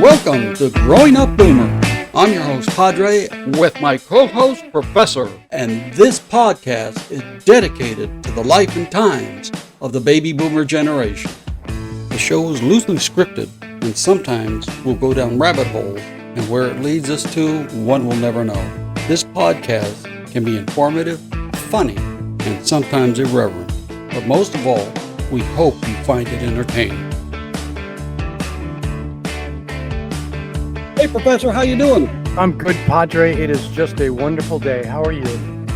Welcome to Growing Up Boomer. I'm your host, Padre, with my co-host, Professor. And this podcast is dedicated to the life and times of the baby boomer generation. The show is loosely scripted, and sometimes we'll go down rabbit holes, and where it leads us to, one will never know. This podcast can be informative, funny, and sometimes irreverent. But most of all, we hope you find it entertaining. Hey, Professor, how you doing? I'm good, Padre. It is just a wonderful day. How are you?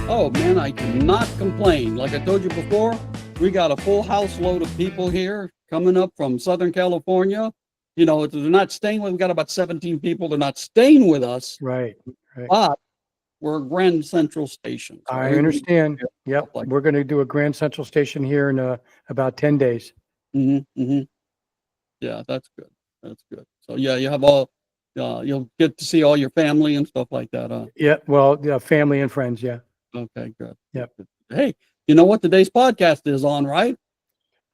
Oh, man, I cannot complain. Like I told you before, we got a full house load of people here coming up from Southern California. You know, they're not staying with, we've got about 17 people. They're not staying with us, Right. but we're Grand Central Station. So I understand. Yep. like We're going to do a Grand Central Station here in about 10 days. Yeah, that's good. That's good. So, yeah, you have all, you'll get to see all your family and stuff like that. Yeah. Well, yeah, family and friends. Yeah. Okay, good. Yep. Hey, you know what today's podcast is on, right?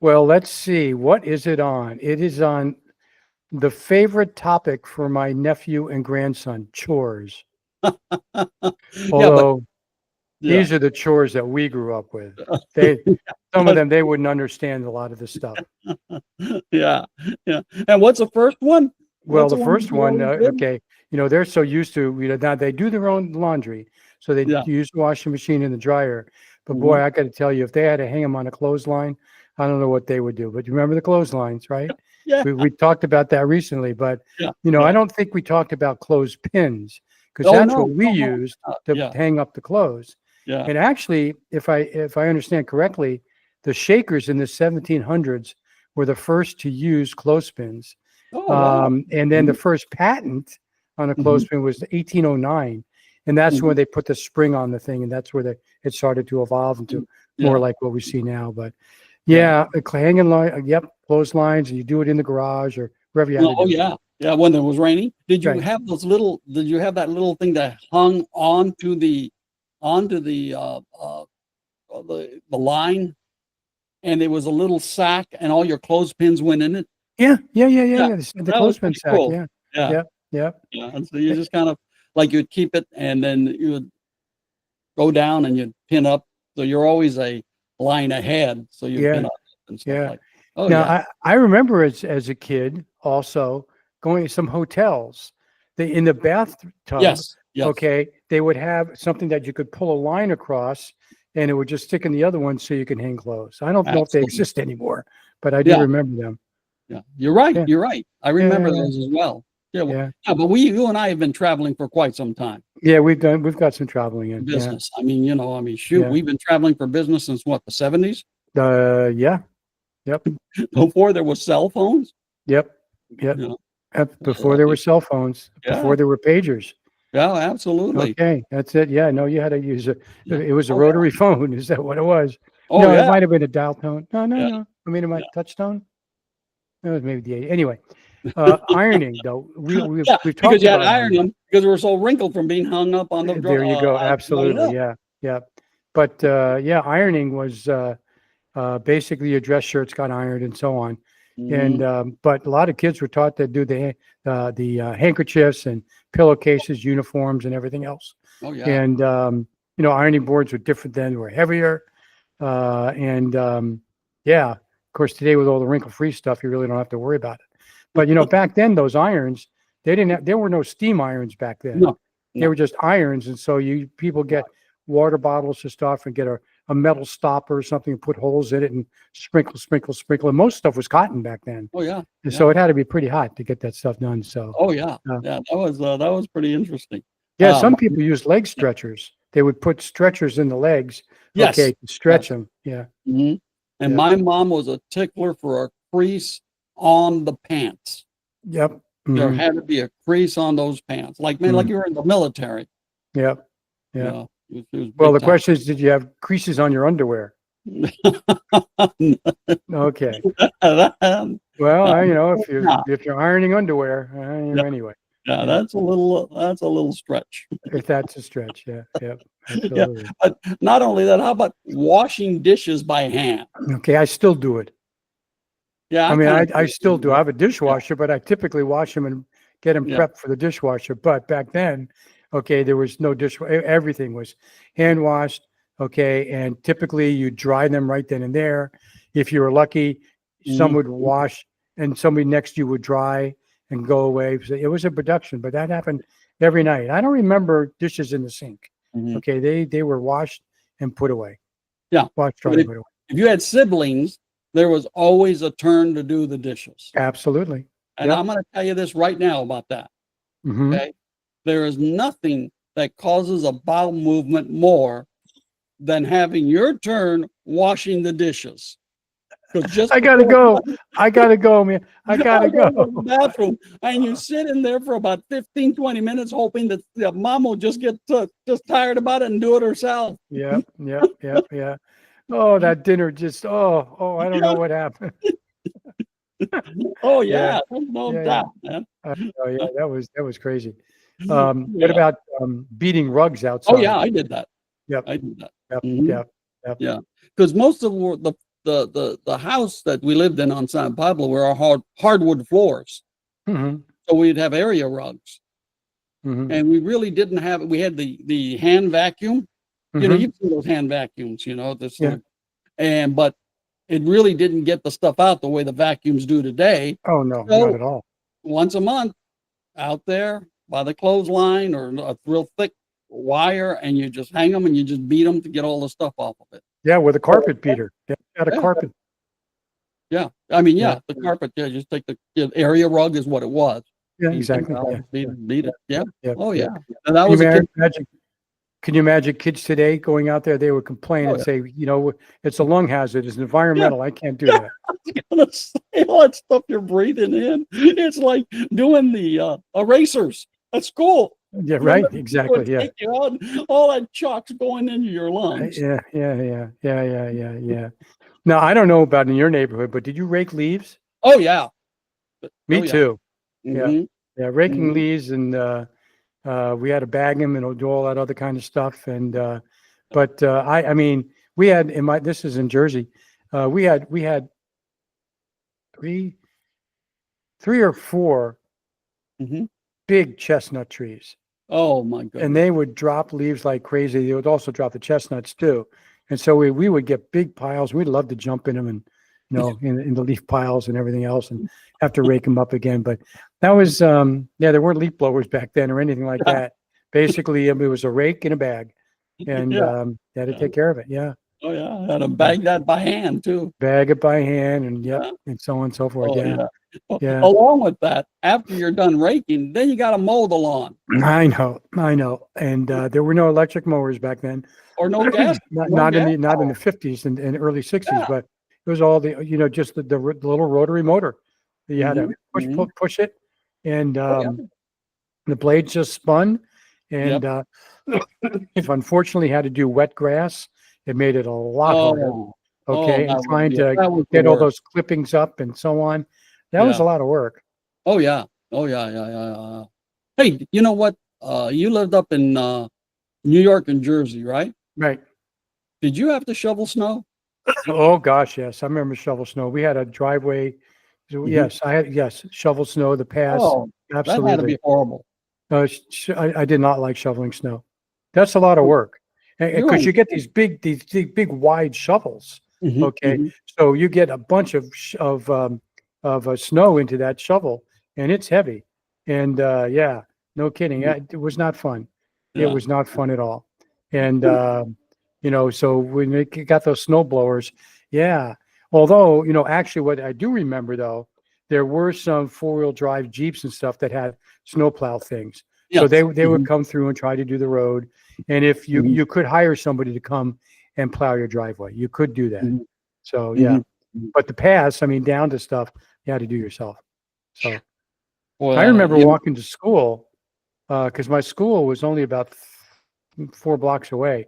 Well, let's see. What is it on? It is on the favorite topic for my nephew and grandson, chores. Although these are the chores that we grew up with. Some of them, they wouldn't understand a lot of this stuff. Yeah. And what's the first one? Well, the first one, okay, they're so used to, now they do their own laundry, so they use the washing machine and the dryer. But boy, I got to tell you, if they had to hang them on a clothesline, I don't know what they would do. But you remember the clotheslines, right? Yeah. We talked about that recently, but I don't think we talked about clothespins, because that's what we used to hang up the clothes. Yeah. And actually, if I understand correctly, the Shakers in the 1700s were the first to use clothespins. And then the first patent on a clothespin was 1809, and that's when they put the spring on the thing, and that's where it started to evolve into more like what we see now. But hanging clotheslines, and you do it in the garage or wherever you had to do it. Yeah. When it was raining, did you have those little? Did you have that little thing that hung onto the line, and there was a little sack, and all your clothespins went in it? Yeah. The clothespin sack. Cool. Yeah. And so you just kind of like you'd keep it, and then you would go down and you'd pin up. So you're always a line ahead. So you pin up and stuff like that. Now I remember as a kid also going to some hotels. In the bathtub. Yes. Okay, they would have something that you could pull a line across, and it would just stick in the other one so you can hang clothes. I don't know if they exist anymore, but I do remember them. Yeah, you're right. Yeah. You're right. I remember those as well. But you and I have been traveling for quite some time. Yeah, we've got some traveling in business. Yeah. Shoot, we've been traveling for business since what, the 70s? Yep. Before there was cell phones. Yep. Before there were cell phones. Before there were pagers. Yeah, absolutely. Okay, that's it. Yeah, no, you had to use it. It was a rotary phone. Is that what it was? Oh, no, it might have been a dial tone. No. I mean, it might touch tone. It was maybe the 8. Anyway, ironing though. We've talked because you had about ironing because we were so wrinkled from being hung up on the. There you go. Absolutely. Yeah. But ironing was basically your dress shirts got ironed and so on. And but a lot of kids were taught to do the handkerchiefs and pillowcases, uniforms, and everything else. Oh yeah. And ironing boards were different then; they were heavier. Of course, today with all the wrinkle-free stuff, you really don't have to worry about it. But back then, those irons, there were no steam irons back then. No. They were just irons, and so people get water bottles and stuff, and get a metal stopper or something and put holes in it and sprinkle. And most stuff was cotton back then. Oh yeah. And so it had to be pretty hot to get that stuff done. So. Oh yeah. That was pretty interesting. Yeah, some people used leg stretchers. They would put stretchers in the legs. Yes. Okay, to stretch them. Yeah. Mm-hmm. And my mom was a tickler for a crease on the pants. Yep. Mm-hmm. There had to be a crease on those pants, like you were in the military. Yep. Yeah. Well, the question is, did you have creases on your underwear? Okay. Well, if you're ironing underwear, anyway. Yeah, that's a little stretch. If that's a stretch, yeah, absolutely. Yeah, but not only that, how about washing dishes by hand? Okay, I still do it. Yeah, I still do. I have a dishwasher, but I typically wash them in get them Yeah. prepped for the dishwasher. But back then, okay, there was no dishwasher. Everything was hand washed. Okay, and typically you dry them right then and there. If you were lucky, some Mhm. would wash and somebody next to you would dry and go away. So it was a production, but that happened every night. I don't remember dishes in the sink. Mhm. Okay, they were washed and put away. Yeah. Washed, But dried, and put away. if you had siblings, there was always a turn to do the dishes. Absolutely. And Yep. I'm going to tell you this right now about that. Hmm. Okay. There is nothing that causes a bowel movement more than having your turn washing the dishes. Because just I gotta before go. I gotta go, man. I I gotta go to go. the bathroom and you sit in there for about 15, 20 minutes hoping that the mom will just get just tired about it and do it herself. Yep. Yep. Yep. Yeah. Oh, that dinner just. Oh. I don't know what happened. Oh Yeah. yeah, there's no Yeah. Yeah. doubt, man. Oh, yeah. That was crazy. What Yeah. about beating rugs Oh yeah, outside? I did that. Yep. I did that. Yep. Mhm. Yep. Yep. Yeah, because most of the house that we lived in on San Pablo were our hardwood floors, Hmm. so we'd have area rugs, Hmm. and we really didn't have. We had the hand vacuum. Hmm. You've seen those hand vacuums. This Yeah. little, but it really didn't get the stuff out the way the vacuums do today. Oh no, not So at all. once a month, out there by the clothesline or a real thick wire, and you just hang them and you just beat them to get all the stuff off of it. Yeah, with a Oh, carpet beater. Yeah, got a yeah, carpet. yeah. I mean, Yeah. yeah, the carpet. Yeah, just take the area rug is what it was. Yeah. Beat things Exactly. out, Yeah. beat Yeah. it, beat it. Yeah. Yeah. Oh Yeah. yeah. And I Can was a you kid. imagine? Can you imagine kids today going out there? They would complain Oh and yeah. say, it's a lung hazard. It's Yeah. environmental. I can't do Yeah. that. I was gonna say all that stuff you're breathing in. It's like doing the erasers at school. Yeah. You know, Right. people would Exactly. Yeah. take you out, and all that chalk's going into your lungs. Yeah. Yeah. Yeah. Yeah. Yeah. Yeah. Yeah. Now I don't know about in your neighborhood, but did you rake leaves? Oh yeah. Me Oh yeah. too. Yeah. Mhm. Yeah. Raking Mhm. leaves, and we had to bag them and do all that other kind of stuff. And but I mean, we had in my this is in Jersey. We had three three or four Mhm. big chestnut trees, Oh my and goodness. they would drop leaves like crazy. They would also drop the chestnuts too, and so we would get big piles. We'd love to jump in them and in the leaf piles and everything else, and have to rake them up again. But that was yeah, there weren't leaf blowers back then or anything like that. Basically, it was a rake in a bag, and Yeah. you had to Yeah. take care of it. Yeah, Oh yeah. I had to yeah. bag that by hand too. Bag it by hand, and yep, Yeah. and so on and so forth. Oh Yeah, yeah. yeah. Along with that, after you're done raking, then you got to mow the lawn I know. And there were no electric mowers back then. or no gas, not no not in gas the power. 50s and early 60s, Yeah. but it was all the just the little rotary motor that you had to Mhm. Mhm. push it, and Oh yeah. the blades just spun. And Yep. if unfortunately had to do wet grass, it made it a lot harder. Oh. Oh, Okay, and trying to that was the get all worst. those clippings up and so on, that was Yeah. a lot of work. Oh yeah. Oh yeah. Yeah. Yeah. Hey, you know what? You lived up in New York and Jersey, right? Right. Did you have to shovel snow? Oh gosh, yes, I remember shovel snow. We had a driveway. So Mhm. yes, I had yes shovel snow. The pass, Oh, that had to absolutely. be horrible. I did not like shoveling snow. That's a lot of Oh, work, you're because on. you get these big wide shovels. Mhm. Okay, Mhm. so you get a bunch of snow into that shovel, and it's heavy. And yeah, no kidding, it was not fun. It Yeah. was not fun at all. And so when we got those snow blowers, yeah. Although actually, what I do remember though, there were some four-wheel drive Jeeps and stuff that had snowplow things. So they Yes. they would Mhm. come through and try to do the road. And if you Mhm. you could hire somebody to come and plow your driveway, you could do that. Mhm. So yeah, Mhm. Mhm. but the pass, I mean, down to stuff you had to do yourself. So I Well, remember walking to school because my school was only about 4 blocks away,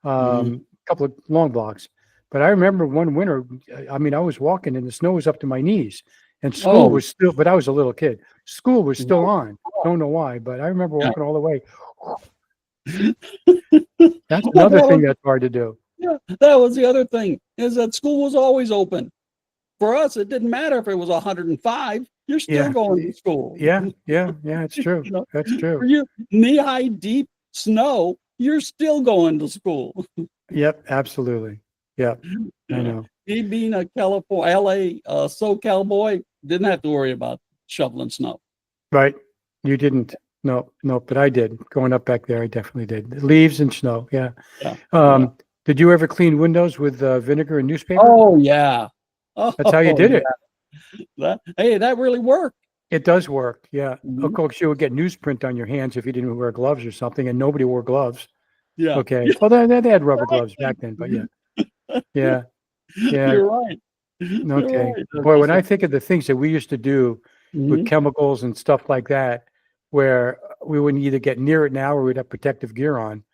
mhm. a couple of long blocks. But I remember one winter, I mean, I was walking and the snow was up to my knees, and school Oh, was still, but I was a little kid. School was still wow. on. Don't know why, but I remember Yeah. walking all the way. That's Well, another thing that's hard to do. that was the other thing is that school was always open. For us, it didn't matter if it was 105. You're still Yeah. going to school. Yeah. Yeah. Yeah. It's true. You know, That's for true. you, knee-high deep snow, you're still going to school. Yep. Absolutely. Yep. I Yeah. know. Me being a California, LA, SoCal boy, didn't have to worry about shoveling snow. Right. You didn't. No, no, but I did. Going up back there, I definitely did. Leaves and snow. Yeah. Yeah, yeah. Did you ever clean windows with vinegar and newspaper? Oh, yeah. That's how you Oh, did it. yeah. Hey, that really worked. It does work. Yeah. Of Mhm. course, you would get newsprint on your hands if you didn't wear gloves or something, and nobody wore gloves. Yeah. Okay. Well, they had rubber gloves Exactly. back then, but yeah. Yeah. Yeah. You're right. You're Okay. right. Boy, when I think of the things that we used to do with Mhm. chemicals and stuff like that, where we wouldn't either get near it now or we'd have protective gear on.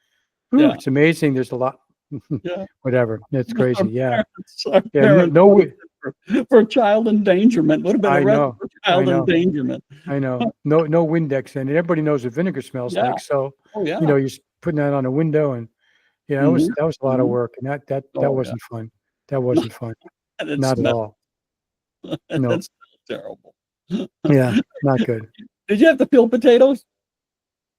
Whew, Yeah, it's amazing. There's a lot. yeah. Whatever. It's Our crazy. Yeah. our Yeah. No, parents no, would have been for child endangerment, would have been I arrested know. for I child know. endangerment. I know. No, no Windex in it. Everybody knows what vinegar smells Yeah. like. So, Oh, yeah. you're putting that on a window and yeah, Mhm, that was a lot of mhm. work. And that Oh, yeah. wasn't fun. That wasn't fun. And it Not at smelled. all. No. That's terrible. Yeah. Not good. Did you have to peel potatoes?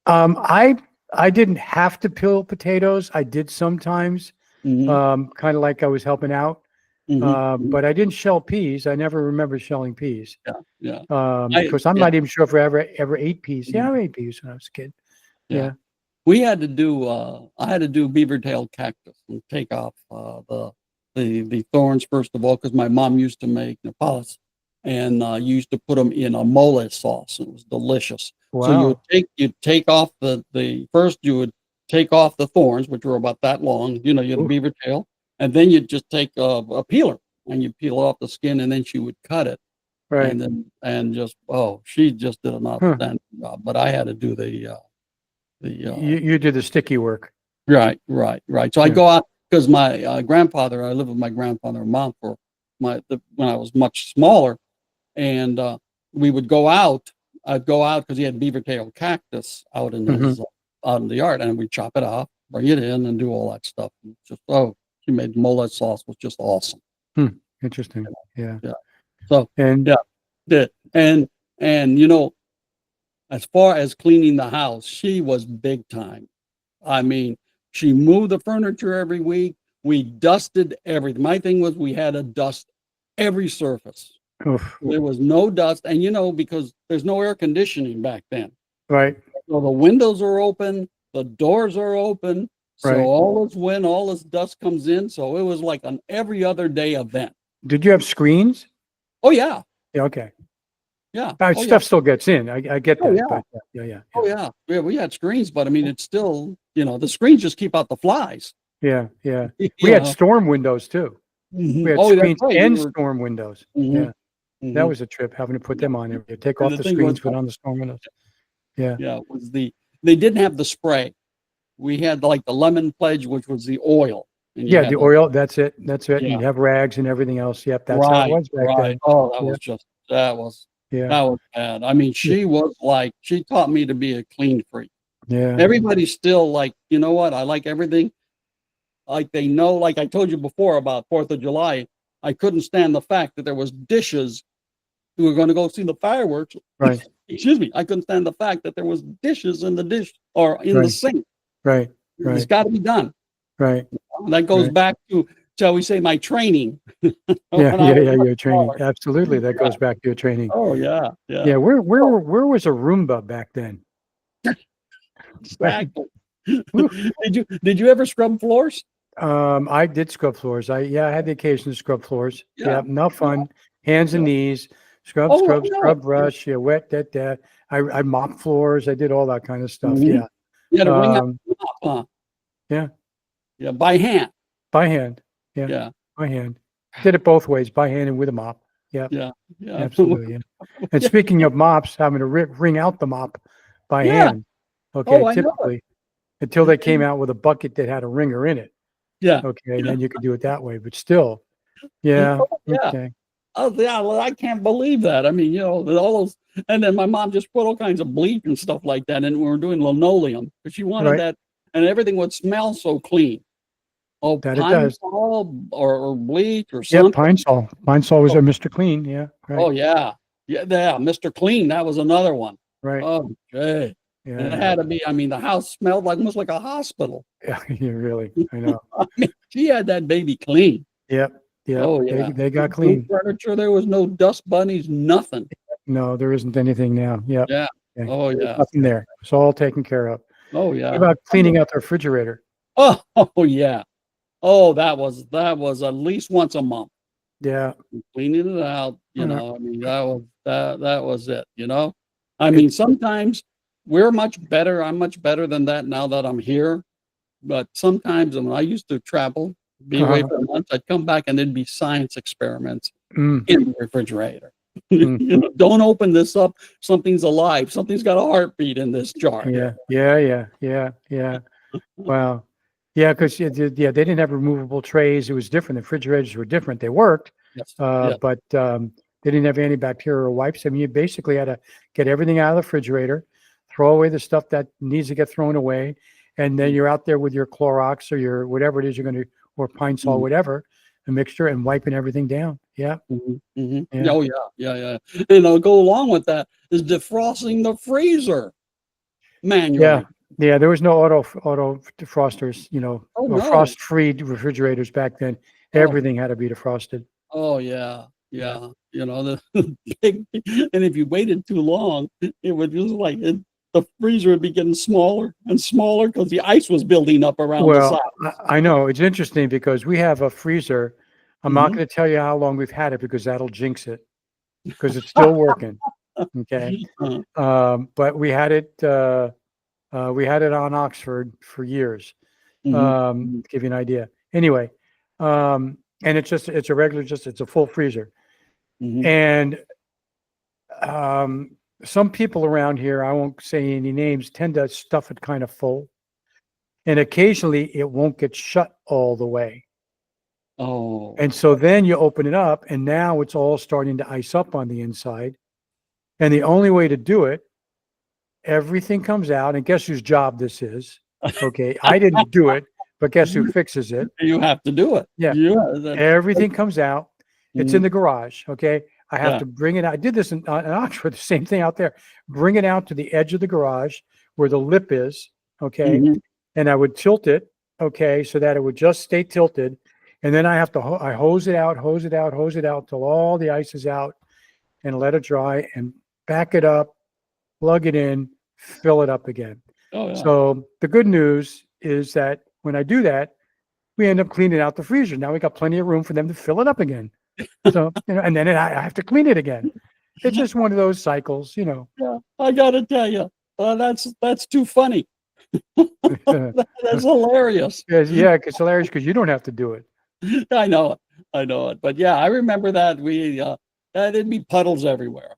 Um, I I didn't have to peel potatoes. I did sometimes, Mhm, kind of like I was helping out. mhm, mhm. But I didn't shell peas. I never remember shelling peas. Yeah, yeah. Of course, I'm Yeah. not even sure if I ever ate peas. Mhm. Yeah, I ate peas when I was a kid. Yeah. Yeah. We had to do, I had to do beaver tail cactus and take off, the thorns first of all, because my mom used to make Nepalis and, used to put them in a mole sauce, and it was delicious. So Wow. you'd take off first you would take off the thorns, which were about that long, you had a Ooh, beaver tail, and then you'd just take a peeler, and you peel off the skin, and then she would cut it, right. and then and just she just did an Huh. outstanding job, but I had to do the, You did the sticky work. right, right, right. So I Yeah. go out because my, grandfather I lived with my grandfather and mom for when I was much smaller, and, we would go out. I'd go out because he had beaver tail cactus out in Hmm. his, out in the yard, and we'd chop it off, bring it in, and do all that stuff. And just, she made mole sauce was just awesome. Hmm. Interesting. Yeah. Yeah. So, And yeah, the and, as far as cleaning the house, she was big time. I mean, she moved the furniture every week. We dusted everything. My thing was we had to dust every surface. oof, There was no dust, and because there's no air conditioning back then. right, So the windows are open, the doors are open, so right. all this dust comes in. So it was like an every other day event. Did you have screens? Oh yeah, Yeah. Okay. yeah, oh yeah, Stuff still gets in. I get oh that, yeah, but yeah, yeah, oh yeah. Yeah, we had screens, but I mean, it's still, the screens just keep out the flies. yeah, yeah. We You had know. storm windows too. We Mhm. had Oh, that's screens right. You and were. storm windows. Mhm, Yeah. That mhm. was a trip having to put them on there. You take And off the the thing was, screens, put on the storm windows. Yeah. yeah, they didn't have the spray. We had like the lemon pledge, which was the oil, and you Yeah, had the to. oil, that's it. That's it. And Yeah, you have rags and everything else. Yep, that's how it right, was back right. then. Oh, Yeah, yeah, that was bad. I mean, yeah, she taught me to be a clean freak. yeah. Everybody's still like, you know what? I like everything. Like they know, like I told you before about 4th of July, I couldn't stand the fact that there was dishes. We were going to go see the fireworks. Right, Excuse me. I couldn't stand the fact that there was dishes in the dish or in the right, sink. right, It's right, got to be done. right, That goes right. back to, shall we say, my training Yeah, when I yeah, was yeah. much Your training. smaller. Absolutely. That Yeah. goes back to your training. Oh yeah, yeah. Yeah. Where was a Roomba back then? Right. Exactly. Whew. Did you ever scrub floors? I did scrub floors. I had the occasion to scrub floors. Yeah, Yeah. not Yeah. fun. Hands and Yeah. knees. Scrub, Oh, scrub, no. scrub brush. Yeah, wet that. I mopped floors. I did all that kind of stuff. Mhm. Yeah. You had to wring out Um, the mop, huh? yeah. Yeah, by hand. By hand. Yeah. Yeah, By hand. Did it both ways, by hand and with a mop. Yeah. yeah, yeah. Absolutely. Yeah. And Yeah, speaking of mops, having to wring out the mop by yeah. hand. Okay. Oh, I know it. Typically, until they came out with a bucket that had a wringer in it. Yeah, Okay. And yeah. then you could do it that way. But still, yeah. Oh, yeah. Okay. Oh, yeah, well, I can't believe that. I mean, all those and then my mom just put all kinds of bleach and stuff like that, and we were doing linoleum because she wanted Right. that, and everything would smell so clean. Oh, That it pine does. sol or bleach or Yep. something. Pine Sol. Pine Sol was Oh, a Mr. Clean. Yeah. Right. oh, yeah. Yeah, yeah, Mr. Clean, that was another one. Right. Oh, okay. Yeah. And it Yeah. had to be, I mean, the house smelled like almost like a hospital. Yeah, yeah, really. I know. I mean, she had that baby clean. Yep. Yep. Oh, They yeah. they got No clean. furniture, there was no dust bunnies, nothing. No, there isn't anything now. Yep. Yeah. Okay. Oh, There's yeah. nothing there. It's all taken care of. Oh, What yeah. about cleaning out the refrigerator? Oh, oh, yeah. Oh, that was at least once a month. Yeah. Cleaning it out, Uh, I mean, that was it, you know? I it, mean, sometimes I'm much better than that now that I'm here, but sometimes when I used to travel, be away uh, for months, I'd come back and there'd be science experiments mm, in the refrigerator. mm. Don't open this up, something's alive, something's got a heartbeat in this jar Yeah. here. Yeah. Yeah. Yeah. Yeah. Wow. Yeah, because yeah, they didn't have removable trays. It was different. The refrigerators were different. They worked, Yes, yeah, but they didn't have antibacterial wipes. I mean, you basically had to get everything out of the refrigerator, throw away the stuff that needs to get thrown away, and then you're out there with your Clorox or your whatever it is you're going to, or Pine Sol, mhm, whatever, a mixture, and wiping everything down. Yeah, mhm, mhm. yeah, Oh, yeah, yeah, yeah, and I'll go along with that is defrosting the freezer yeah, manually. yeah. There was no auto defrosters, Oh, or no. frost-free refrigerators back then. Oh, Everything had to be defrosted. oh, yeah, Yeah. yeah, the big and if you waited too long, it would just like the freezer would be getting smaller and smaller because the ice was building up around the Well, side. I know it's interesting because we have a freezer. I'm not Mhm. going to tell you how long we've had it because that'll jinx it because it's still working. Okay. Uh, But we had it on Oxford for years. mhm, mhm, To give you an idea. Anyway, and it's a regular, it's a full freezer. mhm. And um, some people around here, I won't say any names, tend to stuff it kind of full. And occasionally it won't get shut all the way. Oh, And so then you open it up, and now it's all starting to ice up on the inside. And the only way to do it, everything comes out, and guess whose job this is? Okay, I didn't do it, but guess who fixes it? you have to do it. Yeah, everything comes out. It's in Mhm, the garage. Okay, I have yeah, to bring it out. I did this in Oxford, the same thing out there. Bring it out to the edge of the garage where the lip is. Okay, mhm. and I would tilt it. Okay, so that it would just stay tilted. And then I have to I hose it out, hose it out, hose it out till all the ice is out, and let it dry, and back it up, plug it in, fill it up again. Oh, yeah. So the good news is that when I do that, we end up cleaning out the freezer. Now we got plenty of room for them to fill it up again. So, and then I have to clean it again. It's just one of those cycles. Yeah, I gotta tell you, that's too funny. Yes, That's hilarious. yeah, it's hilarious because you don't have to do it. I know it. I know it. But yeah, I remember that there'd be puddles everywhere.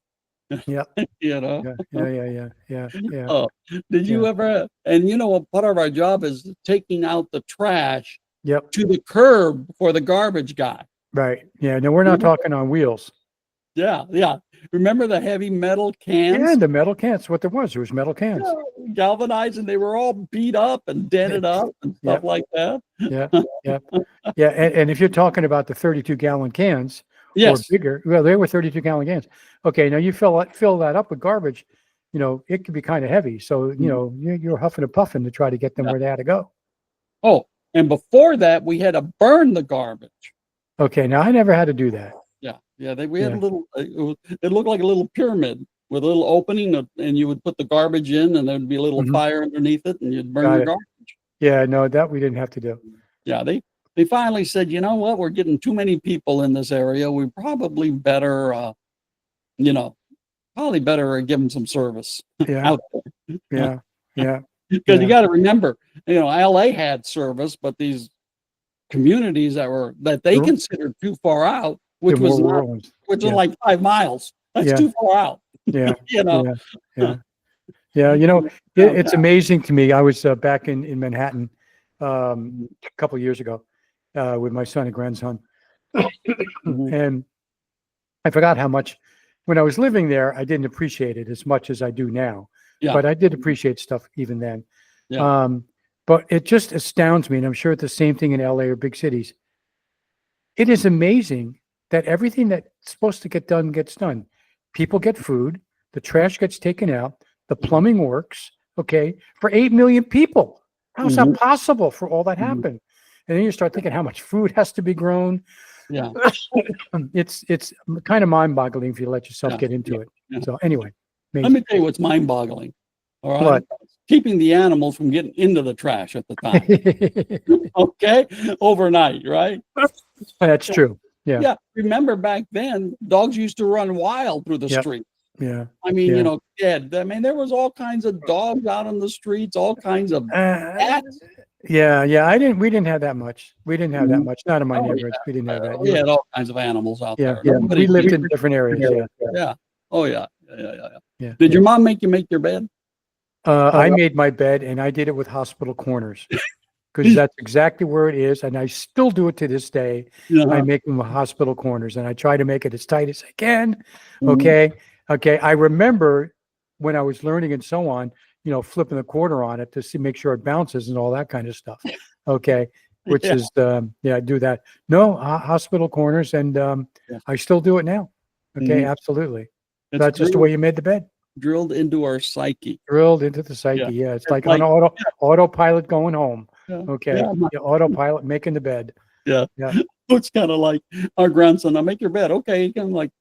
Yeah, You know? yeah, yeah, yeah, yeah, yeah, yeah, Oh, did yeah. you ever and what part of our job is taking out the trash Yep. to the curb for the garbage guy. Right. Yeah. No, we're not Remember? talking on wheels. Yeah, yeah. Remember the heavy metal Yeah, cans? the metal cans. What there was. There was metal Yeah, cans. galvanized, and they were all beat up and dented up and stuff Yep. like that. Yeah. Yeah. Yeah. And if you're talking about the 32-gallon cans or Yes. bigger, well, they were 32-gallon cans. Okay. Now you fill that up with garbage. It could be kind of heavy. So, you're huffing and puffing to try to get them Yeah. where they had to go. Oh, and before that, we had to burn the garbage. Okay. Now I never had to do that. Yeah, yeah. We had a Yeah. little. It looked like a little pyramid with a little opening, and you would put the garbage in, and there'd be a little Mhm. fire underneath it, and you'd burn Got your it. garbage. Yeah. No, that we didn't have to do. Yeah, they finally said, you know what, we're getting too many people in this area. We probably better, you know, probably better give them some service Yeah. out there. Yeah. Yeah. Because you Yeah. got to remember, LA had service, but these communities that they The, considered too far out, the which was more not, rural ones. which is Yeah. like 5 miles. That's Yeah. too far out. Yeah. You know. Yeah. Yeah. Yeah, it's Downtown. amazing to me. I was back in Manhattan a couple of years ago with my son and grandson, Mhm. and I forgot how much when I was living there, I didn't appreciate it as much as I do now. Yeah. But I did appreciate stuff even then. Yeah. Um, but it just astounds me, and I'm sure it's the same thing in LA or big cities. It is amazing that everything that's supposed to get done gets done. people get food, the trash gets taken out, the plumbing works, okay, for 8 million people. How's that possible for all that happen? And then you start thinking how much food has to be grown. Yeah. It's kind of mind-boggling if you let yourself get into it. Yeah. So anyway, Let me tell you what's mind-boggling. All right. What? Keeping the animals from getting into the trash at the time. Okay. Overnight, right? That's true. Yeah. Yeah. Remember back then, dogs used to run wild through the Yep. street. Yeah. I mean, Yeah. dead. I mean, there was all kinds of dogs out on the streets, all kinds of cats. Yeah. We didn't have that much. We didn't have that much. Not in my Oh, neighborhoods. We didn't have that. We had all kinds of animals out Yeah. there. Yeah. Nobody We lived in did- different areas. Yeah. Yeah. Oh, yeah. Yeah. Yeah. Did your mom make you make your bed? I made my bed and I did it with hospital corners because that's exactly where it is. And I still do it to this day. I make them with hospital corners and I try to make it as tight as I can. Okay. Okay. I remember when I was learning and so on, flipping the quarter on it to make sure it bounces and all that kind of stuff. Okay. Which is, I do that. No, hospital corners. And I still do it now. Okay. Absolutely. That's just the way you made the bed. Drilled into our psyche. Drilled into the psyche. Yeah. It's like on autopilot going home. Okay. Autopilot making the bed. Yeah. It's kind of like our grandson. I'll make your bed. Okay. He kind of like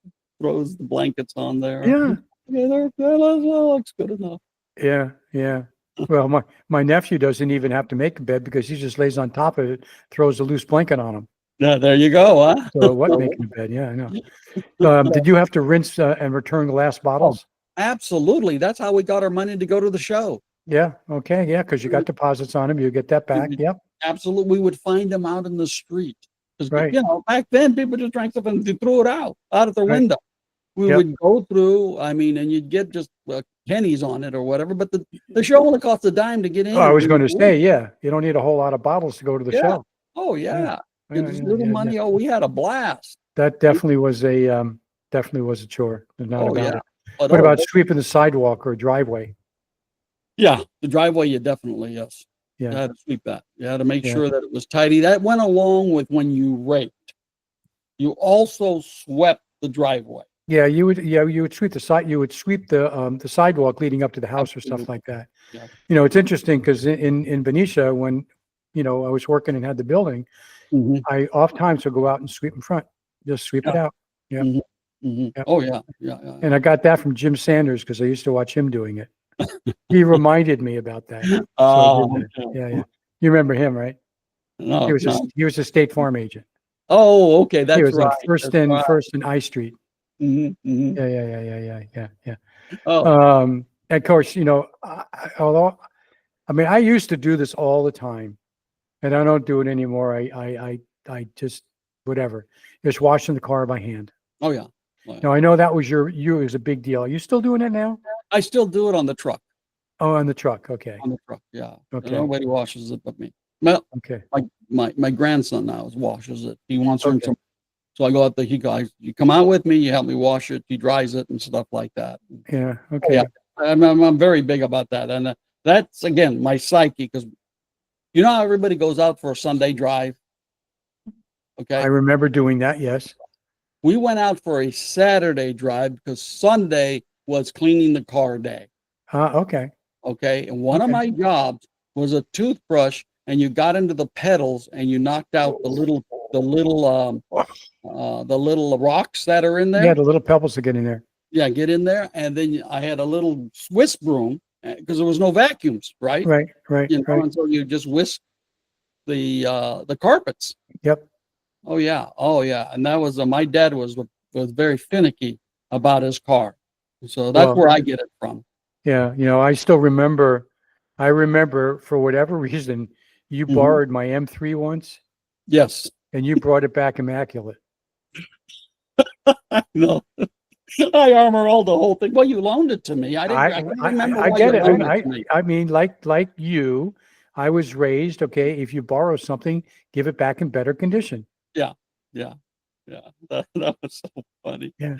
throws the blankets on there. Yeah. That looks good enough. Yeah. Yeah. Well, my nephew doesn't even have to make a bed because he just lays on top of it, throws a loose blanket on him. Yeah, there you go, huh? So what making a bed? Yeah, I know. Did you have to rinse and return glass bottles? Absolutely. That's how we got our money to go to the show. Yeah. Okay. Yeah, because you got deposits on them. You get that back. Yep. Absolutely. We would find them out in the street. Right. Back then people just drank stuff and they threw it out of their window. We would go through, and you'd get just pennies on it or whatever, but the show only cost a dime to get in. Oh, I was going to say, you don't need a whole lot of bottles to go to the show. Oh, yeah. Just little money. Yeah. Oh, we had a blast. That definitely was a chore. There's not about it. But what about sweeping the sidewalk or driveway? Yeah, the driveway, you definitely, yes. Yeah. You had to sweep that. You had to make sure that it was tidy. That went along with when you raked. You also swept the driveway. Yeah, you would sweep the sidewalk leading up to the house or stuff like that. Yeah. It's interesting because in Benicia, when I was working and had the building, I oftentimes would go out and sweep in front, just sweep it out. Yeah. Yeah. Oh yeah. And I got that from Jim Sanders because I used to watch him doing it. He reminded me about that. Yeah. You remember him, right? No, he was a State Farm agent. Oh, okay, that's he was right. First and I Street. Yeah. Oh. And of course, I used to do this all the time, and I don't do it anymore. I just whatever. Just washing the car by hand. Oh yeah. Now I know that was you was a big deal. Are you still doing it now? I still do it on the truck. Oh, on the truck. Okay. On the truck, yeah. Okay. Nobody washes it but me. Well, okay. My grandson now washes it. He wants to learn some. So I go out there. He goes, you come out with me. You help me wash it. He dries it and stuff like that. Yeah. Okay. Yeah. I'm very big about that, and that's again my psyche because how everybody goes out for a Sunday drive. Okay. I remember doing that. Yes. We went out for a Saturday drive because Sunday was cleaning the car day. Okay. Okay. And one of my jobs was a toothbrush, and you got into the pedals and you knocked out the little rocks that are in there. Yeah, the little pebbles that get in there. Yeah, get in there. And then I had a little whisk broom because there was no vacuums, right? Right. And so you just whisk the carpets. Yep. Oh yeah. And that was my dad was very finicky about his car. So that's where I get it from. Yeah, I still remember. I remember for whatever reason, you borrowed my M3 once. Yes. And you brought it back immaculate. No. I armor-rolled the whole thing. Well, you loaned it to me. I remember. I get it. I mean, like you, I was raised. Okay, if you borrow something, give it back in better condition. Yeah. That was so funny. Yeah.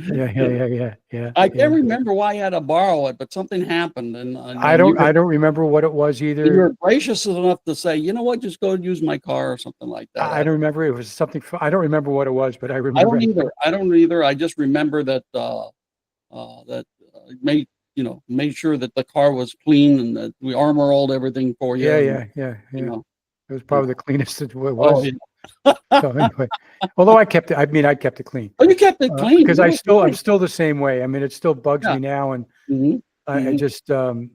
I can't remember why I had to borrow it, but something happened, and I don't remember what it was either. You were gracious enough to say, you know what, just go use my car or something like that. I don't remember. It was something. I don't remember what it was, but I remember. I don't either. I don't either. I just remember that that made sure that the car was clean and that we armor rolled everything for you. Yeah, And, yeah, yeah, you yeah. know, It was you probably know. the cleanest it Oh, was. yeah. So anyway, although I kept it, I mean, I kept it clean Oh, you kept it clean. because You were I'm great. still the same way. I mean, it still bugs Yeah. me now, and Hmm. I Hmm. just, Oh,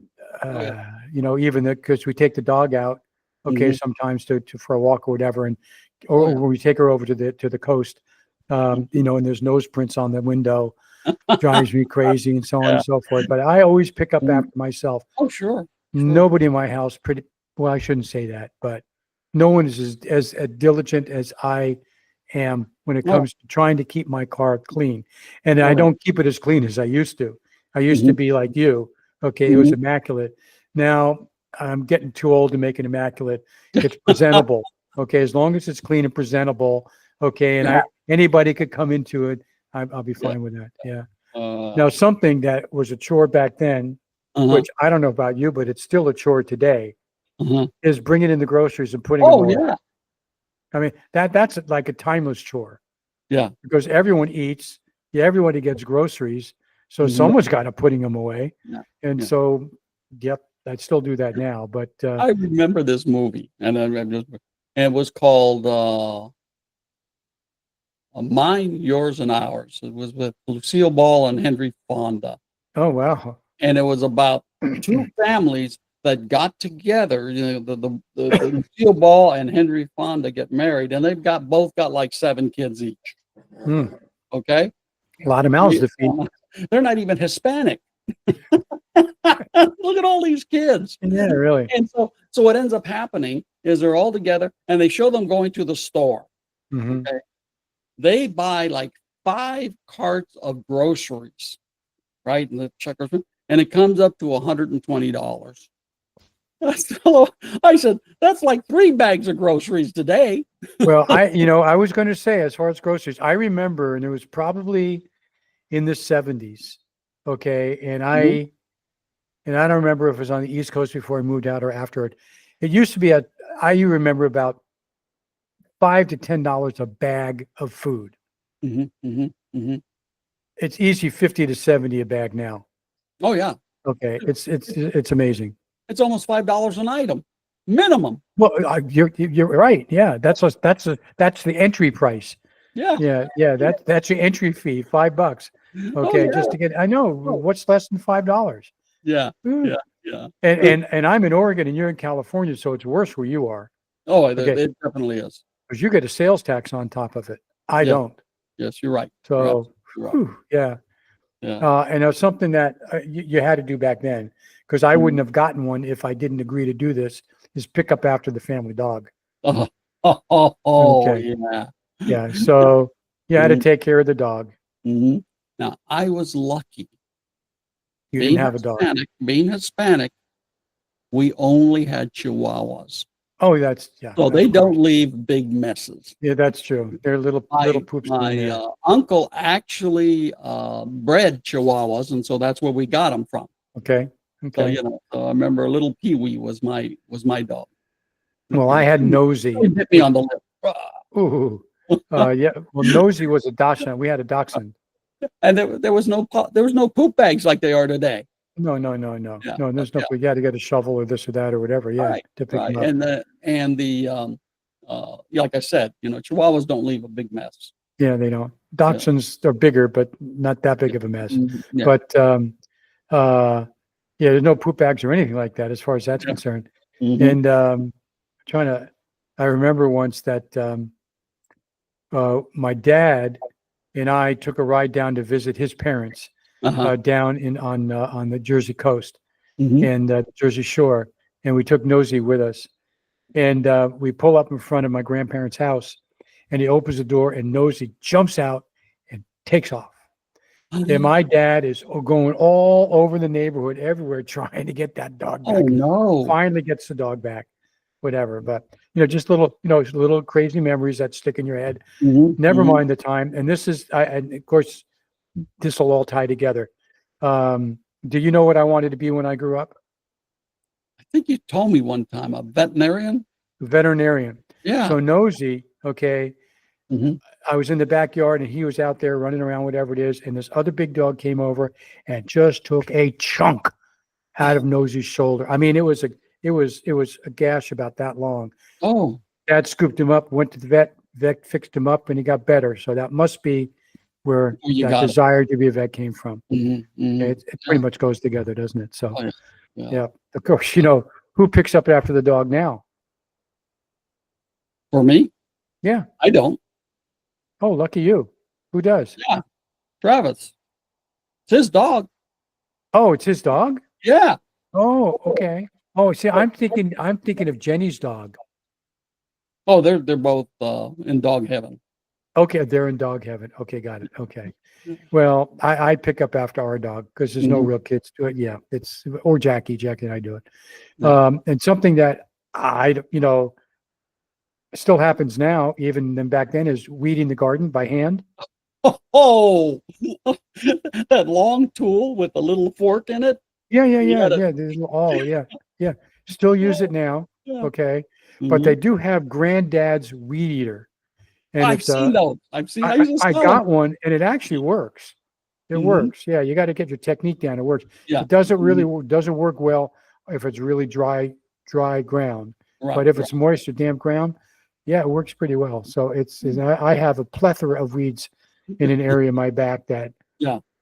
yeah. even because we take the dog out, okay, Hmm. sometimes to for a walk or whatever, and Oh, or yeah. when we take her over to the coast, and there's nose prints on the window, drives me crazy, and so on Yeah. and so forth. But I always pick up Mhm. after myself. Oh, sure. Sure. Nobody in my house, pretty well, I shouldn't say that, but no one is as diligent as I am when it Oh, comes to trying to keep my car clean. And I oh, yeah. don't keep it as clean as I used to. I used to Hmm. be like you. Okay, it was Hmm. immaculate. Now I'm getting too old to make it immaculate. It's presentable. Okay, as long as it's clean and presentable. Okay, and Yeah. anybody could come into it. I'll be Yeah. fine with that. Yeah. Uh, Now something that was a chore back then, uh-huh. which I don't know about you, but it's still a chore today, Uh-huh. is bringing in the groceries and putting them Oh, away. yeah. I mean, that's like a timeless chore Yeah. because everyone eats, yeah, everybody gets groceries, so Mhm. someone's got to putting them away. Yeah. And Yeah. so, yep, I still do that now. But I remember this movie, and it was called Mine, Yours, and Ours. It was with Lucille Ball and Henry Fonda, oh wow, and it was about two families that got together. The Lucille Ball and Henry Fonda get married, and both got like 7 kids each. Hmm. Okay, A lot of mouths to feed. they're not even Hispanic. Look at all these kids. Yeah, really. And so what ends up happening is they're all together and they show them going to the store. Hmm. Okay. They buy like 5 carts of groceries, right? In the checkers, and it comes up to $120. So I said, that's like 3 bags of groceries today. Well, I was going to say, as far as groceries, I remember, and it was probably in the 70s. Okay, Mhm. and I don't remember if it was on the East Coast before I moved out or after it. It used to be I remember about $5 to $10 a bag of food. Mhm. Mhm. Mhm. It's easy 50 to 70 a bag now. Oh, yeah. Okay, it's amazing. It's almost $5 an item, minimum. Well, you're right. Yeah, that's the entry price. Yeah. Yeah, yeah, that's your entry fee, $5. Oh, Okay, just yeah. to get. I know Oh, what's less than $5. yeah. And Yeah. Yeah. and I'm in Oregon and you're in California, so it's worse where you are. Oh, Okay, it definitely is. because you get a sales tax on top of it. I Yes. don't. Yes, you're right. You're So, absolutely right. whew, yeah. Yeah. And it was something that you had to do back then because I Mhm. wouldn't have gotten one if I didn't agree to do this. Is pick up after the family dog. Oh, oh, Okay, yeah. yeah. So you had to Mhm. take care of the dog. Mhm. Now, I was lucky. You didn't have a dog. Being Hispanic, we only had Chihuahuas. Oh, yeah, So they of course. don't leave big messes. Yeah, that's true. They're little poops down My there. uncle actually bred Chihuahuas, and so that's where we got them from. Okay, So okay. so I remember little Pee Wee was my dog. Well, I had Nosy, He'd hit me which on the lip. ooh, yeah. Well, Nosy was a Dachshund. We had a Dachshund. And there was no poop bags like they are today. No, no, no, no, Yeah, no. There's no. yeah, You got to get a shovel or this or that or whatever. Yeah, right, to pick right. them up. Like I said, Chihuahuas don't leave a big mess. Yeah, they don't. Yeah, Dachshunds are bigger, but not that yeah, big of a mess. mhm, yeah, But uh, yeah, there's no poop bags or anything like that as far as that's yeah. concerned. Mhm, And trying to, I remember once that my dad and I took a ride down to visit his parents uh-huh, down on the Jersey coast mhm. and Jersey Shore, and we took Nosy with us. And we pull up in front of my grandparents' house, and he opens the door, and Nosy jumps out and takes off. And my dad is going all over the neighborhood, everywhere, trying to get that dog Oh, back. no. Finally gets the dog back, whatever. But just little crazy memories that stick in your head. Mhm, Never mhm. mind the time. And this is, and of course, this will all tie together. Do you know what I wanted to be when I grew up? I think you told me one time, a veterinarian? Veterinarian. Yeah. So Nosy, okay, Mhm, I was in the backyard and he was out there running around, whatever it is. And this other big dog came over and just took a chunk out of Nosy's shoulder. I mean, it was a gash about that long. Oh, Dad scooped him up, went to the vet. Vet fixed him up, and he got better. So that must be where you that got it. desire to be a vet came from. Mm-hmm. It pretty much goes together, doesn't it? So, Oh, yeah. yeah. Of course, who picks up after the dog now? For me, Yeah. I don't. Oh, lucky you. Who does? Yeah, Travis. It's his dog. Oh, it's his dog? Yeah. Oh, okay. Oh, see, I'm thinking of Jenny's dog. Oh, they're both in dog heaven. Okay, they're in dog heaven. Okay, got it. Okay. Well, I pick up after our dog because there's no real kids to it. Yeah, or Jackie. Jackie and I do it. Yeah. And something that still happens now, even than back then, is weeding the garden by hand. Oh, that long tool with the little fork in it. Yeah. Yeah. Still use it now. Yeah. Okay, but they do have Granddad's weed eater, and I've seen those. I've seen. I got one, and it actually works. It works. Yeah, you got to get your technique down. It works. Yeah. It doesn't work well if it's really dry ground. Right, but if it's moist or damp ground, yeah, it works pretty well. So I have a plethora of weeds in an area of my back that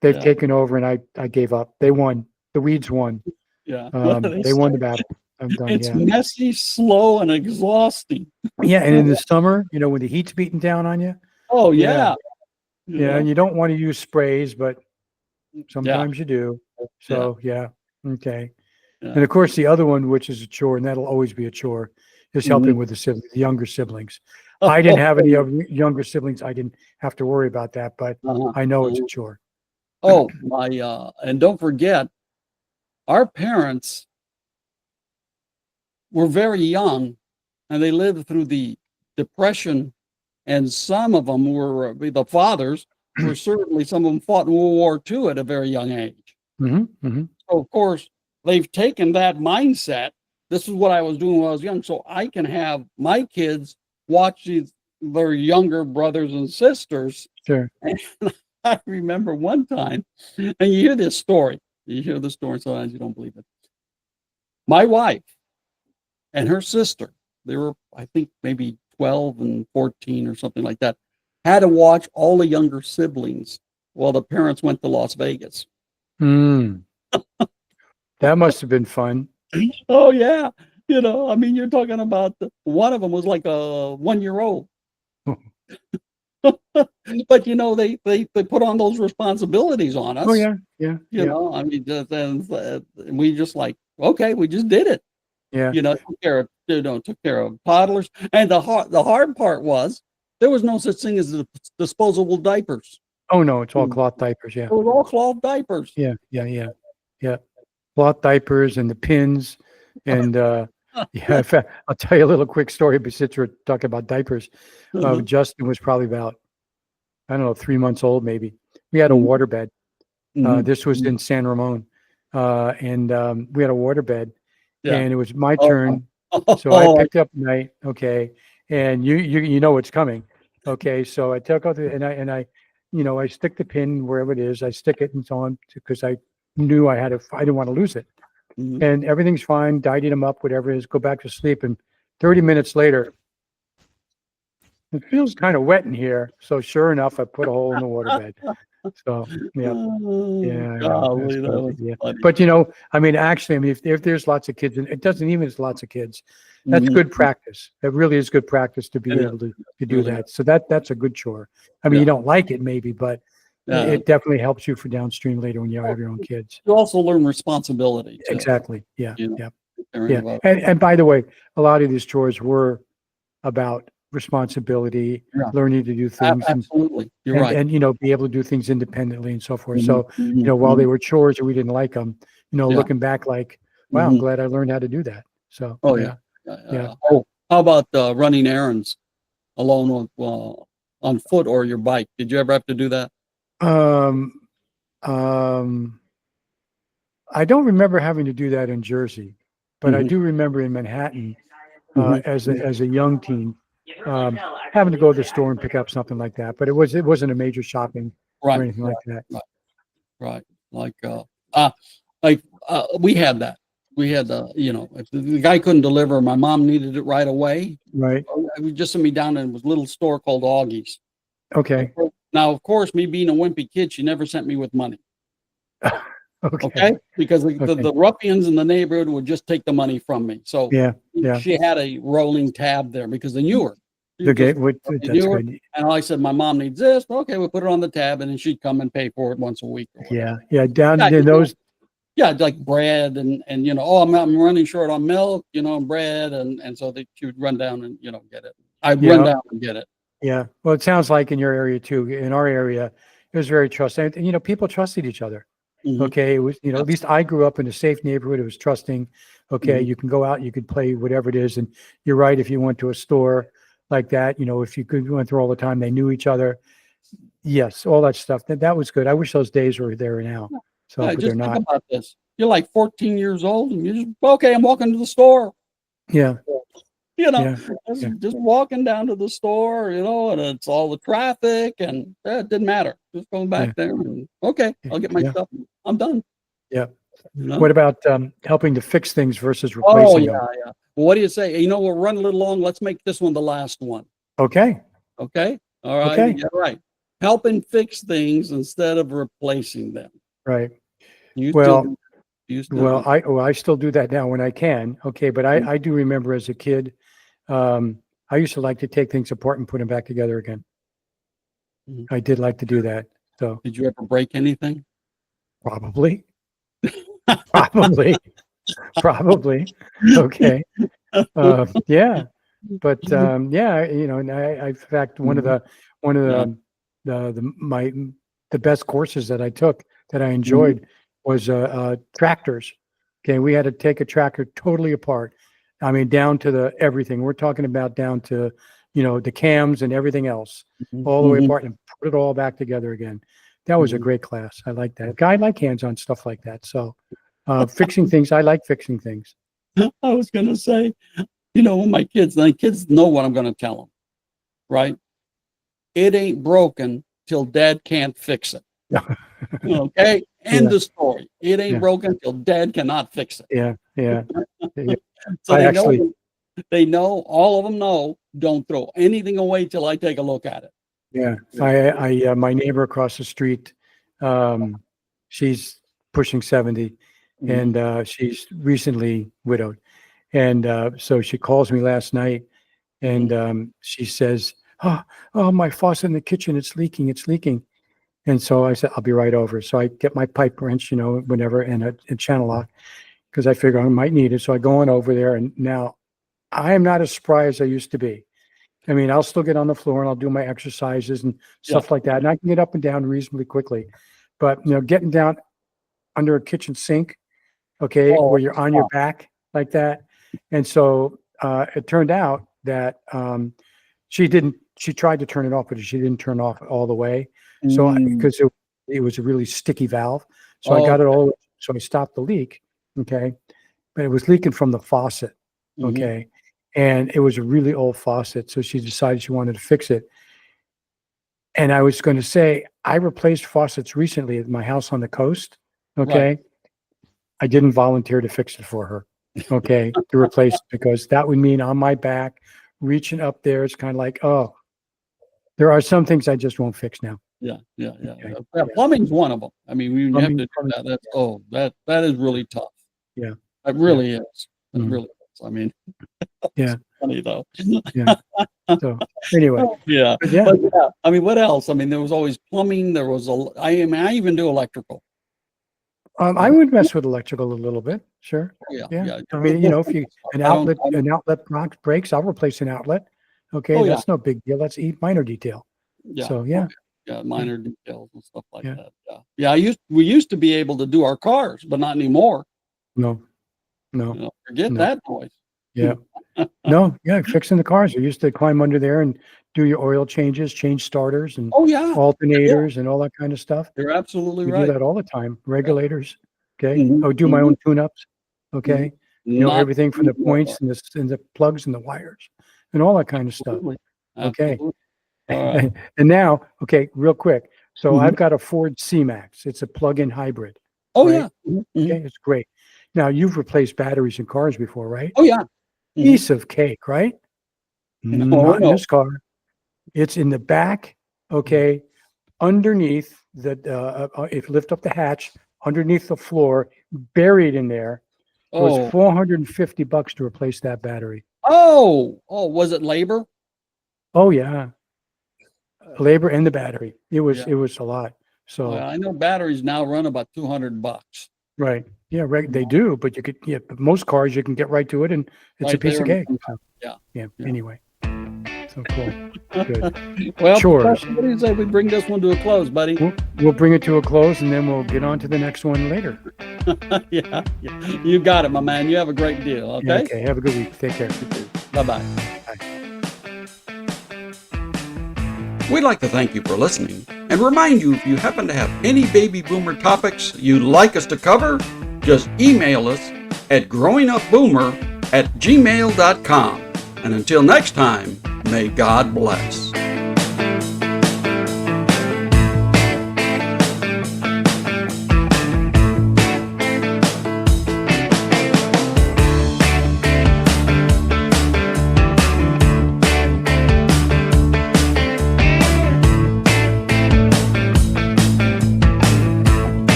they've taken over, and I gave up. They won. The weeds won. Yeah. They won the battle. I'm done. It's messy, slow, and exhausting. Yeah, and in the summer, when the heat's beating down on you. Oh yeah. Yeah, and you don't want to use sprays, but sometimes you do. So yeah. Okay. Yeah. And of course, the other one, which is a chore, and that'll always be a chore, is helping with the younger siblings. I didn't have any younger siblings. I didn't have to worry about that, but I know it's a chore. Oh my! And don't forget, our parents were very young, and they lived through the Depression, and some of them were the fathers were certainly, some of them fought in World War II at a very young age. So of course they've taken that mindset. This is what I was doing when I was young, so I can have my kids watch their younger brothers and sisters. Sure. And I remember one time, and you hear this story. You hear the story, sometimes you don't believe it. My wife and her sister, they were, I think, maybe 12 and 14 or something like that, had to watch all the younger siblings while the parents went to Las Vegas. That must have been fun. Oh, yeah. I mean, you're talking about one of them was like a 1-year-old. But, they put on those responsibilities on us. Oh, yeah. I mean, we just like, okay, we just did it. Yeah. Took care of toddlers. And the hard part was there was no such thing as disposable diapers. Oh no, it's all cloth diapers. Yeah. It was all cloth diapers. Yeah. Cloth diapers and the pins. And in fact, I'll tell you a little quick story, but since we're talking about diapers, Justin was probably about, I don't know, 3 months old, maybe. We had a waterbed. This was in San Ramon. And we had a waterbed. Yeah. And it was my turn. So I picked up night. Okay. And you know what's coming. Okay. So I took out and I stick the pin wherever it is. I stick it and so on because I knew I didn't want to lose it. And everything's fine. Tidied them up, whatever it is, go back to sleep. And 30 minutes later, it feels kind of wet in here. So sure enough, I put a hole in the waterbed. So yeah. But I mean, actually, if there's lots of kids, and it doesn't even it's lots of kids, that's good practice. That really is good practice to be able to do that. So that's a good chore. I mean, you don't like it maybe, but it definitely helps you for downstream later when you have your own kids. You also learn responsibility too. Exactly. Yeah. And by the way, a lot of these chores were about responsibility, learning to do things. Absolutely. You're right. And be able to do things independently and so forth. So, while they were chores and we didn't like them, looking back like, wow, I'm glad I learned how to do that. So, Oh, how about running errands alone on foot or your bike? Did you ever have to do that? I don't remember having to do that in Jersey, but I do remember in Manhattan as a young teen. um, having to go to the store and pick up something like that. But it wasn't a major shopping or Right, anything like that. right, right. Like, uh, we had that. We had if the guy couldn't deliver, my mom needed it right away. Right. It would just send me down and it was a little store called Augie's. Okay. Now, of course, me being a wimpy kid, she never sent me with money. Okay. Okay, because Okay. the ruffians in the neighborhood would just take the money from me. So Yeah. Yeah. she had a rolling tab there because they knew her. She The just- gate. they That's knew her. good. And I said, my mom needs this. Okay, we'll put it on the tab, and then she'd come and pay for it once a week. Or whatever. Yeah. Yeah. Down Yeah, in those. Yeah, like bread and I'm running short on milk, and bread, and so she would run down and get it. I'd run Yeah. down and get it. Yeah. Well, it sounds like in your area too. In our area, it was very trusting. And people trusted each other. Mhm. Okay. It was, at least I grew up in a safe neighborhood. It was trusting. Okay. Mhm. You can go out, you could play whatever it is. And you're right. If you went to a store like that, if you went through all the time, they knew each other. Yes. All that stuff. That was good. I wish those days were there now. So, Yeah, but just they're think not. about this. You're like 14 years old, and you're just okay. I'm walking to the store. Yeah. Yeah. Yeah. Just walking down to the store, and it's all the traffic, and it didn't matter. Just going back there, and okay, I'll get my Yeah. stuff. I'm done. Yeah. You know? What about helping to fix things versus Oh replacing yeah, them? yeah. Well, what do you say? We're running a little long. Let's make this one the last one. Okay. Okay. All right. Okay. Yeah. Right. Helping fix things instead of replacing them. Right. You Well, still, you still. Well, I still do that now when I can. Okay, but I do remember as a kid, I used to like to take things apart and put them back together again. Mhm. I did like to do that. So Did you ever break anything? probably, probably, probably. Okay. Yeah, but yeah, and in fact, one of the Yeah. the best courses that I took that I enjoyed was tractors. Okay, we had to take a tractor totally apart. I mean, down to the everything. We're talking about down to the cams and everything else, all the way apart, and put it all back together again. That was a great class. I like that. I like hands-on stuff like that. So fixing things, I like fixing things. I was going to say, my kids know what I'm going to tell them, right? It ain't broken till dad can't fix it. Okay. End of story. It ain't broken till dad cannot fix it. Yeah. So I they know, all of them know, don't throw anything away till I take a look at it. Yeah. My neighbor across the street, she's pushing 70 and she's recently widowed. And so she calls me last night and she says, oh, my faucet in the kitchen, it's leaking. And so I said, I'll be right over. So I get my pipe wrench, whenever, and a channel lock, because I figure I might need it. So I go on over there, and now I am not as spry as I used to be. I mean, I'll still get on the floor and I'll do my exercises and stuff like that. And I can get up and down reasonably quickly. But, getting down under a kitchen sink, okay, where you're on your back like that. And so it turned out that she tried to turn it off, but she didn't turn off all the way. So because it was a really sticky valve. So I got it all. So I stopped the leak. Okay. But it was leaking from the faucet. Okay. And it was a really old faucet. So she decided she wanted to fix it. And I was going to say, I replaced faucets recently at my house on the coast. Okay. Right. I didn't volunteer to fix it for her. Okay. To replace it, because that would mean on my back, reaching up there. It's kind of like, oh, there are some things I just won't fix now. Yeah. Plumbing's one of them. I mean, we have to do that. That is really tough. Yeah. It really is. It really is. I mean, it's funny though. Yeah. So anyway. Yeah. I mean, what else? I mean, there was always plumbing. There was I even do electrical. I would mess with electrical a little bit. Sure. Yeah. I mean, if an outlet breaks, I'll replace an outlet. Okay. That's no big deal. That's minor detail. Yeah. So minor details and stuff like that. Yeah. We used to be able to do our cars, but not anymore. No. Forget that noise. Yeah. Fixing the cars. We used to climb under there and do your oil changes, change starters and alternators and all that kind of stuff. You're absolutely we right. do that all the time. Regulators. Okay. I would do my own tune-ups. Okay. Everything from the points and the plugs and the wires and all that kind of stuff. Absolutely. Okay. Absolutely. All right. And now, okay, real quick. So Mhm. I've got a Ford C-Max. It's a plug-in hybrid. Oh, right? yeah. Mhm. Okay, it's great. Now you've replaced batteries in cars before, right? Oh, yeah. Mhm. Piece of cake, right? No, Not in no. this car. It's in the back. Okay, underneath the if you lift up the hatch, underneath the floor, buried in there. It was Oh, $450 to replace that battery. oh, was it labor? Oh yeah, labor and the battery. It was Yeah. a lot. So Well, I know batteries now run about $200. right, yeah, You they know, do. But but most cars you can get right to it, and it's a right piece there of in the cake. front. So Yeah. yeah. Yeah. Anyway, so cool. Good. Well, Chores. Professor, what do you say we bring this one to a close, buddy? We'll bring it to a close, and then we'll get on to the next one later. Yeah. You got it, my man. You have a great deal. Okay. Okay. Have a good week. Take care. Bye-bye. We'd like to thank you for listening and remind you, if you happen to have any baby boomer topics you'd like us to cover, just email us at growingupboomer@gmail.com. And until next time, may God bless.